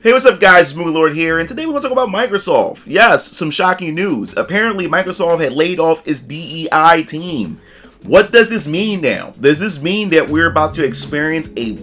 Hey, what's up guys, it's MugenLord here, and today we're going to talk about Microsoft. Yes, some shocking news. Apparently, Microsoft had laid off its DEI team. What does this mean now? Does this mean that we're about to experience a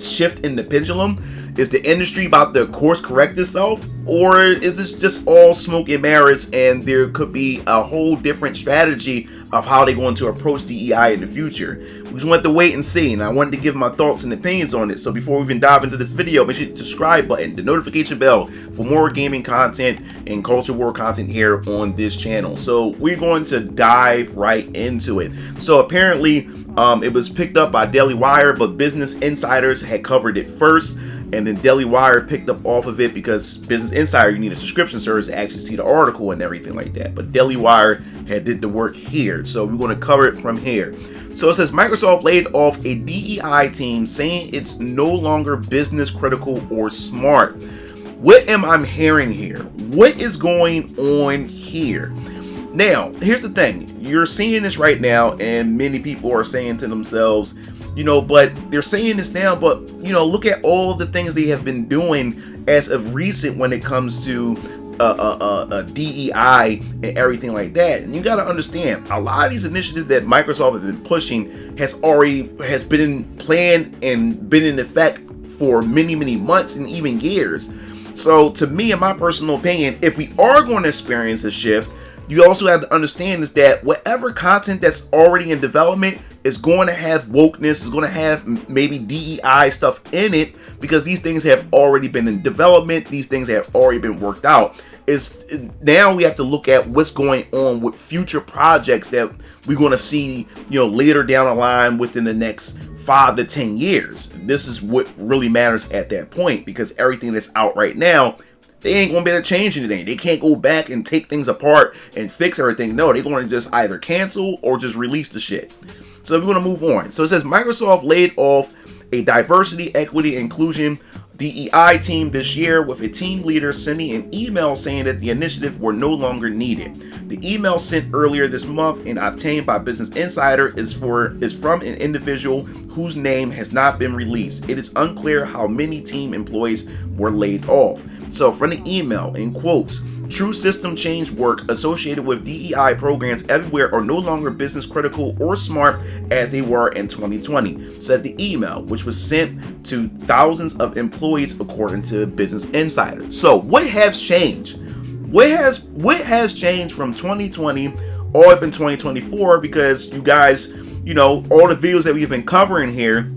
shift in the pendulum? Is the industry about to course correct itself? Or is this just all smoke and mirrors and there could be a whole different strategy of how they're going to approach DEI in the future? We just want to wait and see, and I wanted to give my thoughts and opinions on it. So before we even dive into this video, make sure you hit the subscribe button, the notification bell for more gaming content and culture war content here on this channel. So we're going to dive right into it. So apparently it was picked up by Daily Wire, but Business Insiders had covered it first. And then Daily Wire picked up off of it because Business Insider, you need a subscription service to actually see the article and everything like that. But Daily Wire had did the work here. So we're going to cover it from here. So it says Microsoft laid off a DEI team saying it's no longer business critical or smart. What am I hearing here? What is going on here? Now, here's the thing. You're seeing this right now and many people are saying to themselves, but they're saying this now, but, look at all the things they have been doing as of recent when it comes to DEI and everything like that. And you got to understand, a lot of these initiatives that Microsoft has been pushing has been planned and been in effect for many, many months and even years. So to me, in my personal opinion, if we are going to experience a shift, you also have to understand is that whatever content that's already in development is going to have wokeness, is going to have maybe DEI stuff in it, because these things have already been in development, these things have already been worked out. Now we have to look at what's going on with future projects that we're going to see, later down the line within the next 5 to 10 years. This is what really matters at that point, because everything that's out right now, they ain't gonna be able to change anything. They can't go back and take things apart and fix everything. No, they're going to just either cancel or just release the shit. So we're going to move on. So it says Microsoft laid off a diversity, equity, inclusion DEI team this year, with a team leader sending an email saying that the initiative were no longer needed. The email sent earlier this month and obtained by Business Insider is from an individual whose name has not been released. It is unclear how many team employees were laid off. So from the email, in quotes, true system change work associated with DEI programs everywhere are no longer business critical or smart as they were in 2020, said the email, which was sent to thousands of employees according to Business Insider. So what has changed? What has changed from 2020 all up in 2024? Because you guys, all the videos that we've been covering here,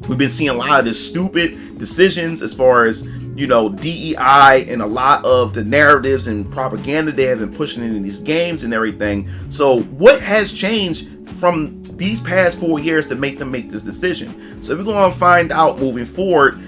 we've been seeing a lot of the stupid decisions as far as DEI and a lot of the narratives and propaganda they have been pushing into these games and everything. So what has changed from these past 4 years to make them make this decision? So we're going to find out moving forward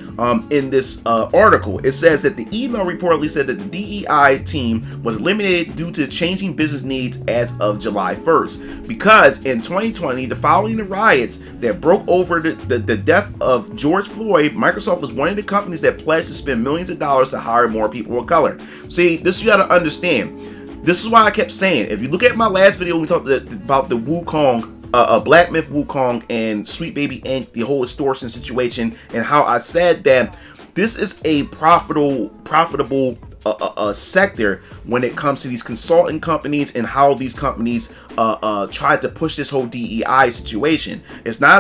in this article. It says that the email reportedly said that the DEI team was eliminated due to changing business needs as of July 1st. Because in 2020, following the riots that broke over the death of George Floyd, Microsoft was one of the companies that pledged to spend millions of dollars to hire more people of color. See, this you got to understand. This is why I kept saying, if you look at my last video, we talked about the Wukong, Black Myth Wukong and Sweet Baby Inc., the whole extortion situation, and how I said that this is a profitable sector when it comes to these consulting companies and how these companies try to push this whole DEI situation. It's not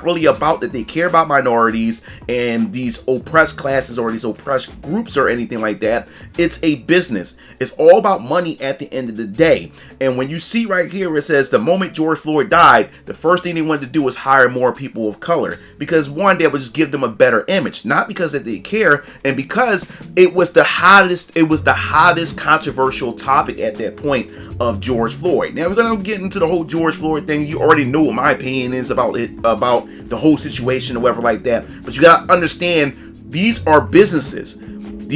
really about that they care about minorities and these oppressed classes or these oppressed groups or anything like that. It's a business. It's all about money at the end of the day. And when you see right here where it says the moment George Floyd died, the first thing they wanted to do was hire more people of color, because one, that would just give them a better image, not because that they care, and because it was the hottest controversial topic at that point of George Floyd. Now we're gonna get into the whole George Floyd thing. You already know what my opinion is about it, about the whole situation or whatever like that. But you gotta understand, these are businesses.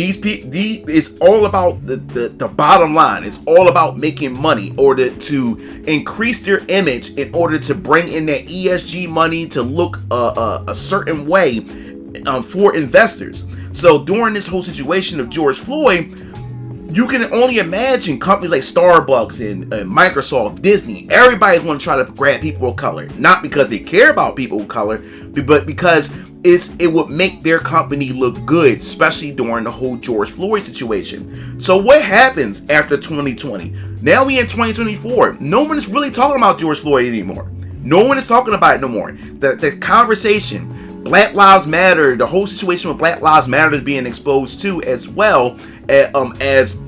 It's all about the bottom line. It's all about making money in order to increase their image, in order to bring in that ESG money to look a certain way for investors. So during this whole situation of George Floyd, you can only imagine companies like Starbucks and Microsoft, Disney, everybody's going to try to grab people of color. Not because they care about people of color, but because it would make their company look good, especially during the whole George Floyd situation. So what happens after 2020? Now we in 2024. No one is really talking about George Floyd anymore. No one is talking about it no more. The conversation, Black Lives Matter, the whole situation with Black Lives Matter is being exposed to, as well as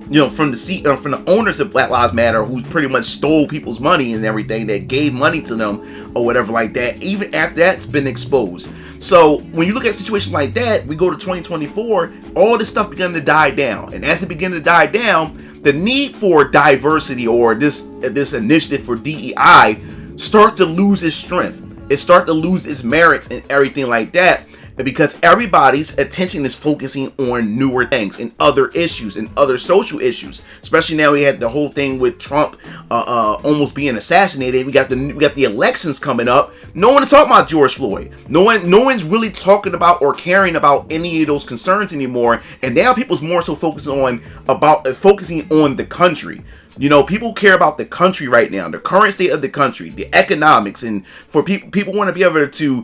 you know, from the owners of Black Lives Matter, who pretty much stole people's money and everything, that gave money to them or whatever like that, even after that's been exposed. So when you look at situations like that, we go to 2024, all this stuff began to die down. And as it began to die down, the need for diversity, or this initiative for DEI, start to lose its strength. It start to lose its merits and everything like that, because everybody's attention is focusing on newer things and other issues and other social issues. Especially now we had the whole thing with Trump almost being assassinated. We got the elections coming up. No one is talking about George Floyd. No one's really talking about or caring about any of those concerns anymore. And now people's more so focusing on the country. You know, people care about the country right now, the current state of the country, the economics, and for people want to be able to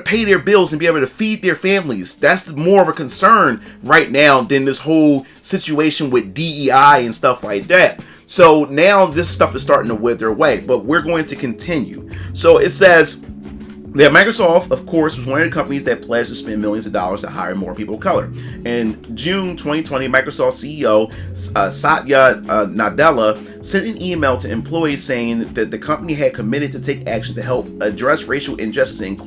pay their bills and be able to feed their families. That's more of a concern right now than this whole situation with DEI and stuff like that. So now this stuff is starting to wither away, but we're going to continue. So it says that Microsoft, of course, was one of the companies that pledged to spend millions of dollars to hire more people of color. In June 2020, Microsoft CEO Satya Nadella sent an email to employees saying that the company had committed to take action to help address racial injustice and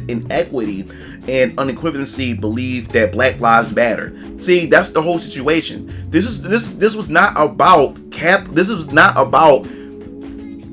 inequity, and unequivocally believe that Black Lives Matter. See, that's the whole situation. This was not about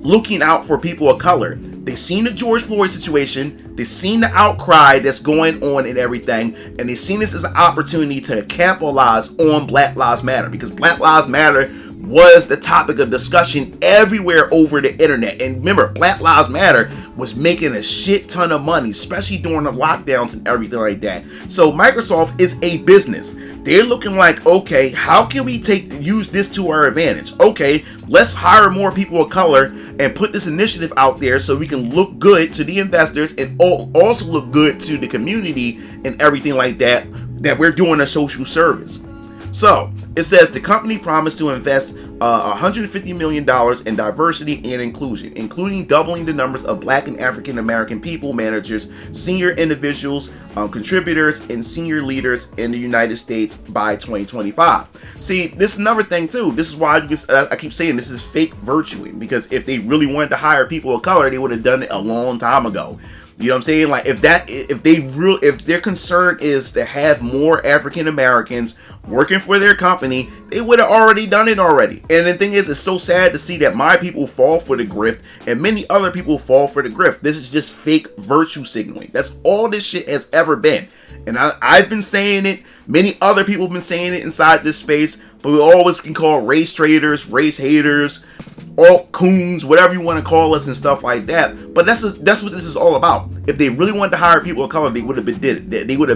looking out for people of color. They seen the George Floyd situation, they seen the outcry that's going on and everything, and they seen this as an opportunity to capitalize on Black Lives Matter, because Black Lives Matter was the topic of discussion everywhere over the internet. And remember, Black Lives Matter was making a shit ton of money, especially during the lockdowns and everything like that. So Microsoft is a business. They're looking like, okay, how can we use this to our advantage? Okay, let's hire more people of color and put this initiative out there so we can look good to the investors and also look good to the community and everything like that we're doing a social service. So it says the company promised to invest $150 million in diversity and inclusion, including doubling the numbers of Black and African American people managers, senior individuals, contributors, and senior leaders in the United States by 2025. See, this is another thing too. This is why I keep saying this is fake virtuing, because if they really wanted to hire people of color, they would have done it a long time ago. You know what I'm saying? Like, if their concern is to have more African Americans working for their company, they would have already done it already. And the thing is, it's so sad to see that my people fall for the grift and many other people fall for the grift. This is just fake virtue signaling. That's all this shit has ever been. And I've been saying it. Many other people have been saying it inside this space. But we always can call race traders, race haters, alt coons, whatever you want to call us and stuff like that. But that's what this is all about. If they really wanted to hire people of color, they would have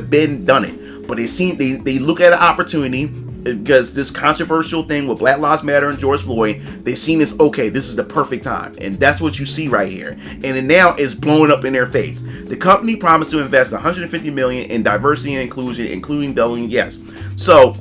been done it. But they look at an opportunity, because this controversial thing with Black Lives Matter and George Floyd, they've seen this, okay, this is the perfect time. And that's what you see right here. And it now is blowing up in their face. The company promised to invest $150 million in diversity and inclusion, including doubling, yes. So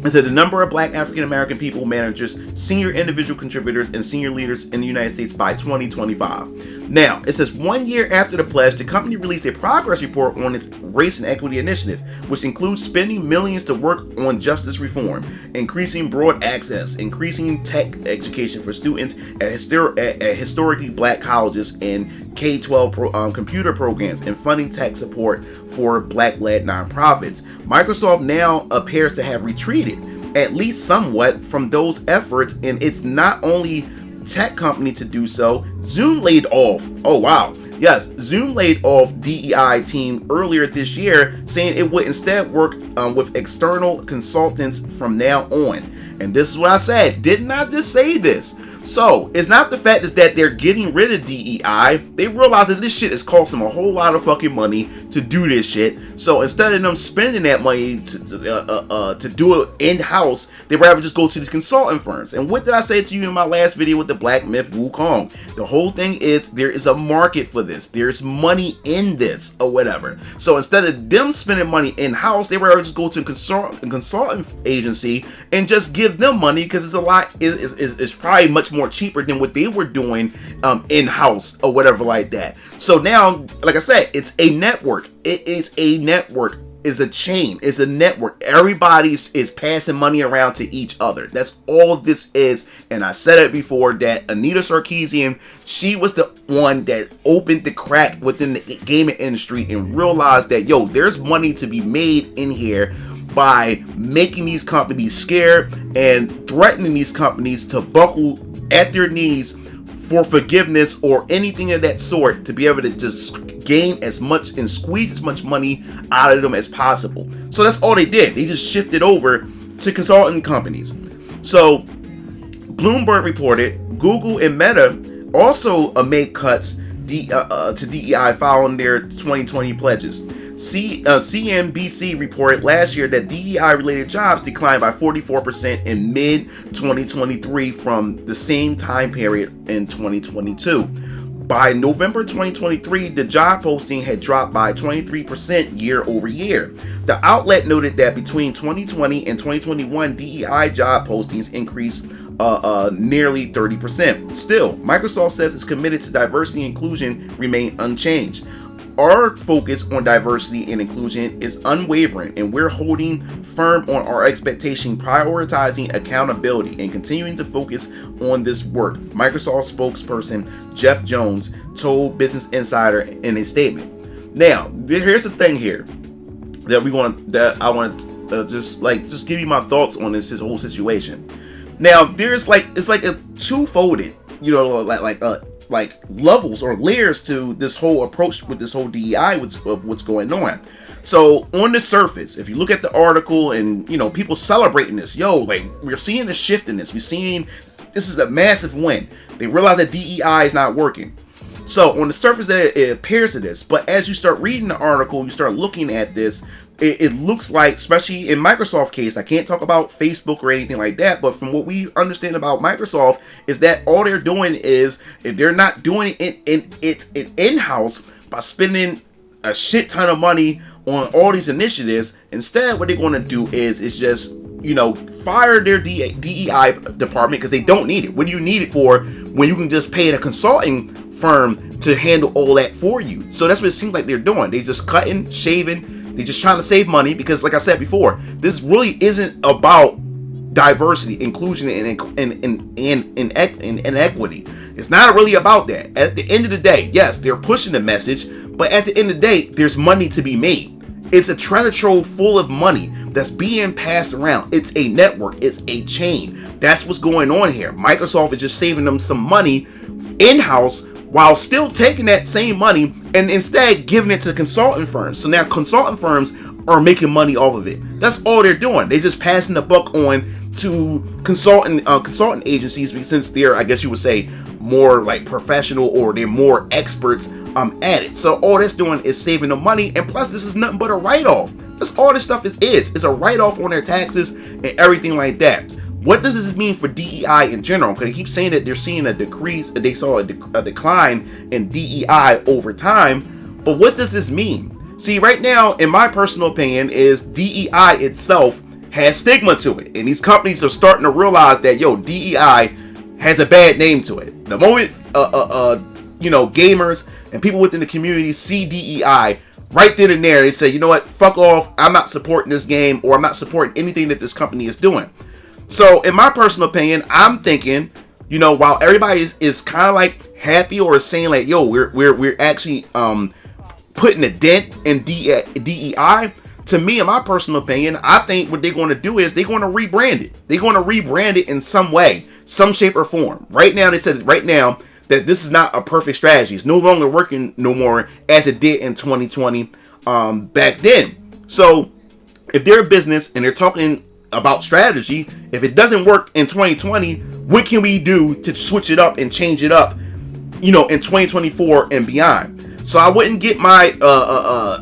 it said the number of Black African American people managers, senior individual contributors, and senior leaders in the United States by 2025. Now, it says 1 year after the pledge, the company released a progress report on its race and equity initiative, which includes spending millions to work on justice reform, increasing broad access, increasing tech education for students at historically Black colleges and K-12 computer programs, and funding tech support for Black-led nonprofits. Microsoft now appears to have retreated, at least somewhat, from those efforts, and it's not only tech company to do so. Zoom laid off. Oh wow. Yes, Zoom laid off DEI team earlier this year, saying it would instead work with external consultants from now on. And this is what I said. Didn't I just say this? So it's not the fact is that they're getting rid of DEI. They realize that this shit is costing them a whole lot of fucking money to do this shit. So instead of them spending that money to do it in-house, they rather just go to these consulting firms. And what did I say to you in my last video with the Black Myth Wukong? The whole thing is there is a market for this. There's money in this or whatever. So instead of them spending money in-house, they rather just go to a consulting agency and just give them money, because it's probably much more cheaper than what they were doing in-house or whatever like that. So now, like I said, it's a network. It is a network. It's a chain. It's a network. Everybody is passing money around to each other. That's all this is. And I said it before that Anita Sarkeesian, she was the one that opened the crack within the gaming industry and realized that, yo, there's money to be made in here by making these companies scared and threatening these companies to buckle at their knees for forgiveness or anything of that sort, to be able to just gain as much and squeeze as much money out of them as possible. So that's all they did. They just shifted over to consulting companies. So Bloomberg reported Google and Meta also made cuts to DEI following their 2020 pledges. CNBC reported last year that DEI-related jobs declined by 44% in mid-2023 from the same time period in 2022. By November 2023, the job posting had dropped by 23% year over year. The outlet noted that between 2020 and 2021, DEI job postings increased nearly 30%. Still, Microsoft says it's committed to diversity and inclusion remain unchanged. Our focus on diversity and inclusion is unwavering, and we're holding firm on our expectation, prioritizing accountability, and continuing to focus on this work, Microsoft spokesperson Jeff Jones told Business Insider in a statement. Now, here's the thing here that I want to just give you my thoughts on this whole situation. Now, it's like a two-folded, like levels or layers to this whole approach with this whole DEI of what's going on. So on the surface, if you look at the article and people celebrating this, like we're seeing the shift in this. We're seeing this is a massive win. They realize that DEI is not working. So on the surface, that it appears to this, but as you start reading the article, you start looking at this. It looks like, especially in Microsoft case, I can't talk about Facebook or anything like that, but from what we understand about Microsoft is that all they're doing is, if they're not doing it in-house by spending a shit ton of money on all these initiatives, instead what they're going to do is just fire their DEI department because they don't need it. What do you need it for when you can just pay a consulting firm to handle all that for you? So that's what it seems like they're doing. They just cutting, shaving. They're just trying to save money because, like I said before, this really isn't about diversity, inclusion, and equity. It's not really about that. At the end of the day, yes, they're pushing the message, but at the end of the day, there's money to be made. It's a treasure trove full of money that's being passed around. It's a network. It's a chain. That's what's going on here. Microsoft is just saving them some money in-house while still taking that same money and instead giving it to consulting firms. So now consulting firms are making money off of it. That's all they're doing. They're just passing the buck on to consulting agencies, because since they're, I guess you would say, more like professional or they're more experts at it. So all that's doing is saving them money, and plus this is nothing but a write-off. That's all this stuff is. It's a write-off on their taxes and everything like that. What does this mean for DEI in general? Because they keep saying that they're seeing a decrease, they saw a decline in DEI over time. But what does this mean? See, right now, in my personal opinion, is DEI itself has stigma to it. And these companies are starting to realize that, DEI has a bad name to it. The moment, gamers and people within the community see DEI, right then and there, they say, you know what, fuck off, I'm not supporting this game, or I'm not supporting anything that this company is doing. So, in my personal opinion, I'm thinking, while everybody is kind of like happy or is saying like, we're actually putting a dent in DEI. To me, in my personal opinion, I think what they're going to do is they're going to rebrand it. They're going to rebrand it in some way, some shape or form. Right now, they said that this is not a perfect strategy. It's no longer working no more as it did in 2020 back then. So, if they're a business and they're talking about strategy, if it doesn't work in 2020, what can we do to switch it up and change it up, in 2024 and beyond? So I wouldn't get my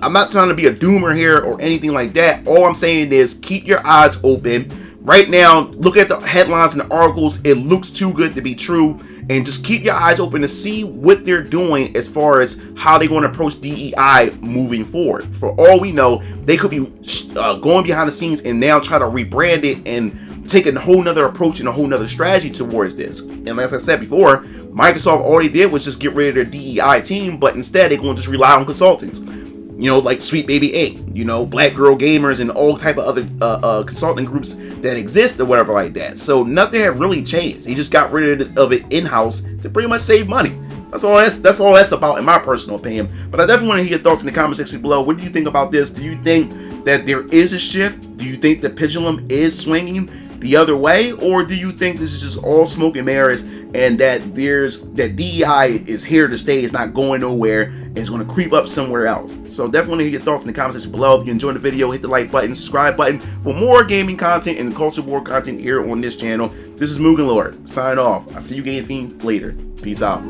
I'm not trying to be a doomer here or anything like that. All I'm saying is keep your eyes open. Right now, look at the headlines and the articles. It looks too good to be true. And just keep your eyes open to see what they're doing as far as how they're going to approach DEI moving forward. For all we know, they could be going behind the scenes and now try to rebrand it and take a whole nother approach and a whole nother strategy towards this. And as I said before, Microsoft already did was just get rid of their DEI team, but instead they're going to just rely on consultants. You know, like Sweet Baby Inc., you know, Black Girl Gamers, and all type of other consulting groups that exist or whatever like that. So nothing had really changed. They just got rid of it in-house to pretty much save money. That's all that's about, in my personal opinion. But I definitely want to hear your thoughts in the comment section below. What do you think about this? Do you think that there is a shift? Do you think the pendulum is swinging the other way, or do you think this is just all smoke and mirrors, and that DEI is here to stay, it's not going nowhere, and it's going to creep up somewhere else? So definitely hear your thoughts in the comment section below. If you enjoyed the video, hit the like button, subscribe button for more gaming content and culture war content here on this channel. This is MugenLord, sign off. I'll see you game fiends later. Peace out.